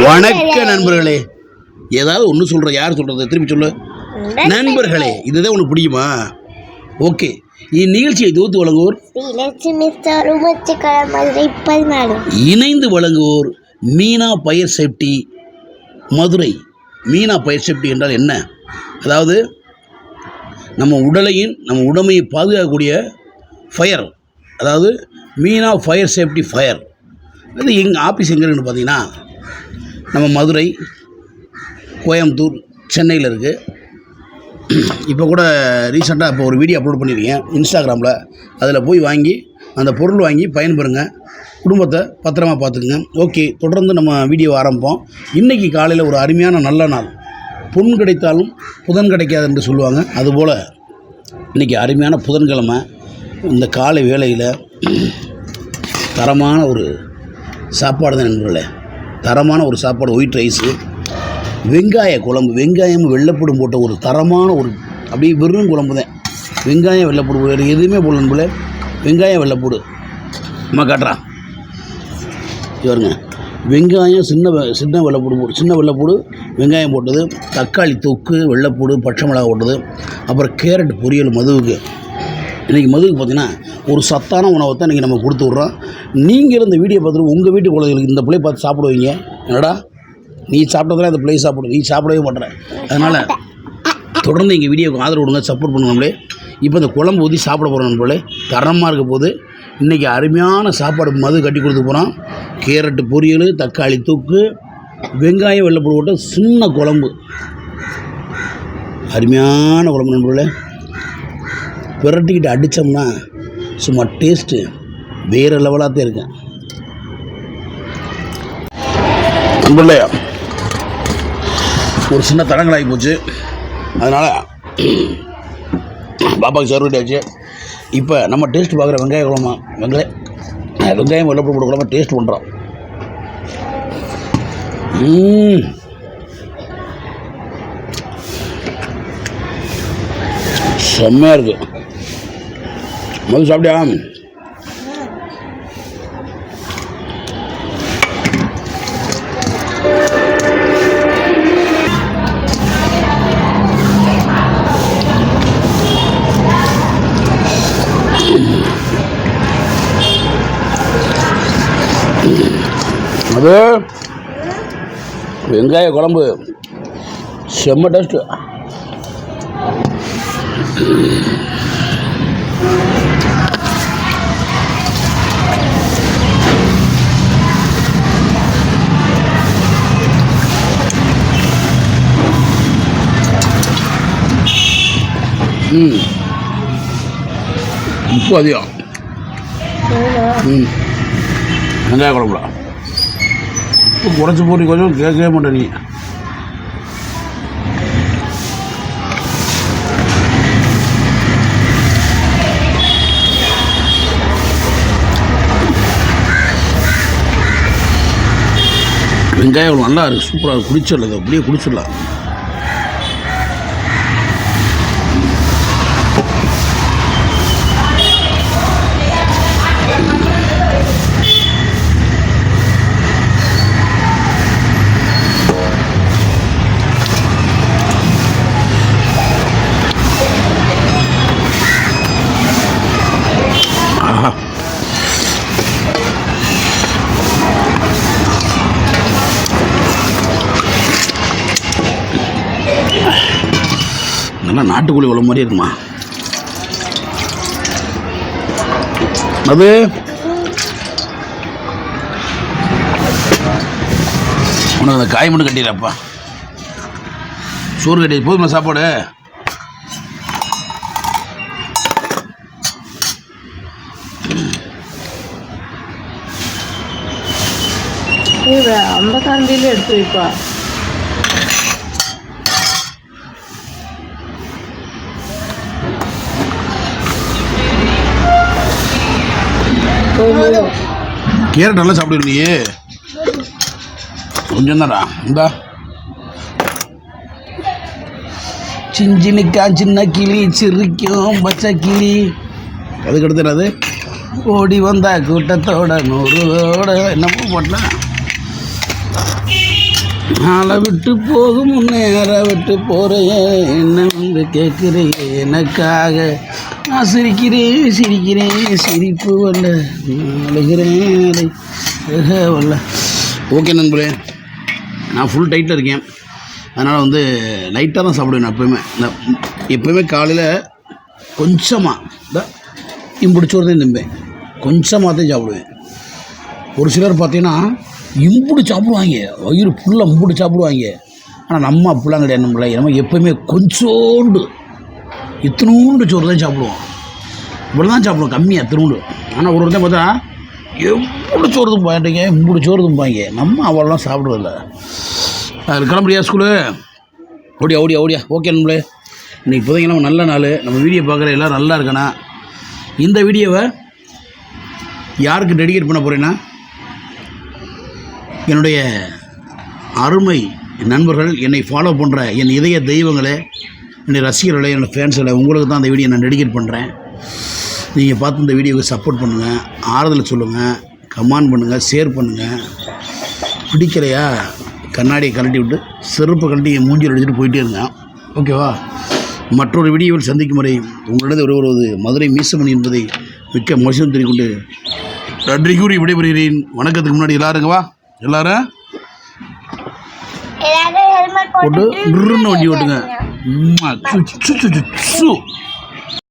வணக்க நண்பர்களே. ஏதாவது ஒன்று சொல்கிற, யார் சொல்கிறது? திருப்பி சொல்லு. நண்பர்களே, இதுதான் உனக்கு பிடிக்குமா? ஓகே. இந்நிகழ்ச்சியை தொகுத்து வழங்குவோர் இணைந்து வழங்குவோர் மீனா பயிர் சேஃப்டி மதுரை. மீனா பயிர் சேஃப்டி என்றால் என்ன? அதாவது நம்ம உடலையும் நம்ம உடமையை பாதுகாக்கக்கூடிய ஃபயர், அதாவது மீனா ஃபயர் சேஃப்டி ஃபயர். அது எங்கள் ஆஃபீஸ் எங்கே இருக்குன்னு பார்த்தீங்கன்னா, நம்ம மதுரை, கோயம்புத்தூர், சென்னையில் இருக்குது. இப்போ கூட ரீசெண்டாக இப்போ ஒரு வீடியோ அப்லோட் பண்ணியிருக்கேன் இன்ஸ்டாகிராமில். அதில் போய் வாங்கி அந்த பொருள் வாங்கி பயன்பெறுங்க, குடும்பத்தை பத்திரமா பார்த்துக்குங்க. ஓகே, தொடர்ந்து நம்ம வீடியோ ஆரம்பிப்போம். இன்றைக்கி காலையில் ஒரு அருமையான நல்ல நாள். பொன் கிடைத்தாலும் புதன் கிடைக்காது என்று சொல்லுவாங்க. அதுபோல் இன்றைக்கி அருமையான புதன்கிழமை. இந்த காலை வேளையில் தரமான ஒரு சாப்பாடு தான் நண்பர்களே. தரமான ஒரு சாப்பாடு, ஒயிட் ரைஸு, வெங்காய குழம்பு, வெங்காயம் வெள்ளைப்பூடும் போட்ட ஒரு தரமான ஒரு அப்படியே வெறும் குழம்பு தான். வெங்காயம் வெள்ளைப்பூடு, வேறு எதுவுமே போடல போல. வெங்காயம் வெள்ளைப்பூடு அம்மா காட்டுறான் இவருங்க. வெங்காயம் சின்ன வெள்ளைப்பூடு, சின்ன வெள்ளைப்பூடு, வெங்காயம் போட்டது, தக்காளி தொக்கு, வெள்ளைப்பூடு, பச்சை மிளகா போட்டது, அப்புறம் கேரட் பொரியல். மதுவுக்கு இன்றைக்கி மதுவுக்கு பார்த்திங்கன்னா ஒரு சத்தான உணவை தான் இன்றைக்கி நம்ம கொடுத்து விட்றோம். நீங்கள் இந்த வீடியோ பார்த்துட்டு உங்கள் வீட்டு குழந்தைகளுக்கு இந்த பிள்ளை பார்த்து சாப்பிடுவீங்க. என்னடா நீ சாப்பிட்டதெல்லாம் இந்த பிள்ளை சாப்பிடும், நீ சாப்பிடவே மாட்டேற. அதனால் தொடர்ந்து எங்கள் வீடியோவுக்கு ஆதரவு கொடுங்க, சப்போர்ட் பண்ணுங்களே. இப்போ இந்த குழம்பு ஊற்றி சாப்பிட போகிறோம் நண்பர்களே. தரமாக இருக்க போது இன்றைக்கி அருமையான சாப்பாடு மது கட்டி கொடுத்து போகிறோம். கேரட்டு பொரியல், தக்காளி தொக்கு, வெங்காயம் வெள்ளைப்பூடு போட்டு சின்ன குழம்பு, அருமையான குழம்பு நண்பர்களே. விரட்டிக்கிட்டு அடித்தோம்னா சும்மா டேஸ்ட்டு வேறு லெவலாக தான் இருக்கேன் நண்பர்களே. ஒரு சின்ன தடங்களாகி போச்சு, அதனால் பாப்பாவுக்கு சர்வ் ஆச்சு. இப்போ நம்ம டேஸ்ட் பார்க்குற வெங்காய குழம்பா, வெங்காயம் வெள்ளைப்பூடு போட்டு குழம்பு டேஸ்ட் பண்ணுறோம். செம்மையாக இருக்குது. மது சாப்பிட்டியா? அது வெங்காய குழம்பு செம்ம டேஸ்ட்டு. உப்பு அதிகம். வெங்காய குழம்புல உப்பு குறைச்சி போட்டு கொஞ்சம் கேட்கவே மாட்டேன் நீ. வெங்காயம் நல்லா இருக்குது, சூப்பராக இருக்குது. குடிச்சிடல, அப்படியே குடிச்சிடலாம். நல்லா நாட்டுக்கோழி குழம்பு மாதிரி இருக்குமா அது? உனக்கு அந்த காய் மட்டும் கட்டிடுறப்பா. சோறு கட்டி போதுமா சாப்பாடு? அந்த கரண்டியில் எடுத்து வைப்பா. கேரட் நல்லா சாப்பிடுவீங்க. கொஞ்சம் தான்டா. இந்தா சிஞ்சினிக்கா சின்ன கிளி சிரிக்கும் பச்சை கிளி. அதுக்கடுத்து என்னது? ஓடி வந்த கூட்டத்தோட 100ஓட என்னமோ போட்டலாம். ஆளை விட்டு போகும் முன்னேற விட்டு போறையே என்ன வந்து கேட்குறையே எனக்காக நான் சிரிக்கிறேன் சிரிப்பு வரல அழுகிறேன் வரல. ஓகே நண்பர்களே, நான் ஃபுல் டைட்டில் இருக்கேன். அதனால் வந்து லைட்டாக தான் சாப்பிடுவேன். நான் எப்போயுமே காலையில் கொஞ்சமாக இந்த இம்பிடிச்சோர்தான் திம்பேன், கொஞ்சமாக தான் சாப்பிடுவேன். ஒரு சிலர் பார்த்தீங்கன்னா இம்புடி சாப்பிடுவாங்க, வயிறு ஃபுல்லாக இம்புடி சாப்பிடுவாங்க. ஆனால் நம்ம அப்படிலாம் கிடையாது. நம்ம எப்போயுமே கொஞ்சோண்டு இத்தினூண்டு சோறு தான் சாப்பிடுவோம். இவ்வளோ தான் சாப்பிடுவோம், கம்மியாக இத்தினூண்டு. ஆனால் ஒரு தான் பார்த்தா எப்படி சோறு தும்பாயிட்டீங்க, இம்புடி சோறு தும்பாங்க. நம்ம அவ்வளோலாம் சாப்பிடுறதில்ல. அது கிளம்புறியா ஸ்கூலு? ஓடியா. ஓகே நம்மளே, இன்றைக்கி புதைங்க நல்ல நாள். நம்ம வீடியோ பார்க்குற எல்லோரும் நல்லா இருக்கணும். இந்த வீடியோவை யாருக்கு டெடிகேட் பண்ண போகிறேன்னா, என்னுடைய அருமை நண்பர்கள், என்னை ஃபாலோ பண்ணுற என் இதய தெய்வங்களே, என்னுடைய ரசிகர்களே, என்னோடய ஃபேன்ஸுகளை, உங்களுக்கு தான் அந்த வீடியோ நான் டெடிகேட் பண்ணுறேன். நீங்கள் பார்த்து இந்த வீடியோவுக்கு சப்போர்ட் பண்ணுங்கள், ஆறுதல் சொல்லுங்கள், கமெண்ட் பண்ணுங்கள், ஷேர் பண்ணுங்கள். பிடிக்கலையா கண்ணாடியை கழட்டி விட்டு செருப்பை கழட்டி மூஞ்சில் அடிச்சுட்டு போயிட்டே இருங்க. ஓகேவா? மற்றொரு வீடியோவில் சந்திக்கும் வரை உங்களிடம் வருவது மதுரை மீசமணி என்பதை மிக்க மகிழ்ச்சி தெரிவிக்கொண்டு நன்றி கூறி விடைபெறுகிறேன். வணக்கத்துக்கு முன்னாடி எல்லாருங்க வா, எல்லாரும் போட்டு வண்டி ஓட்டுங்க.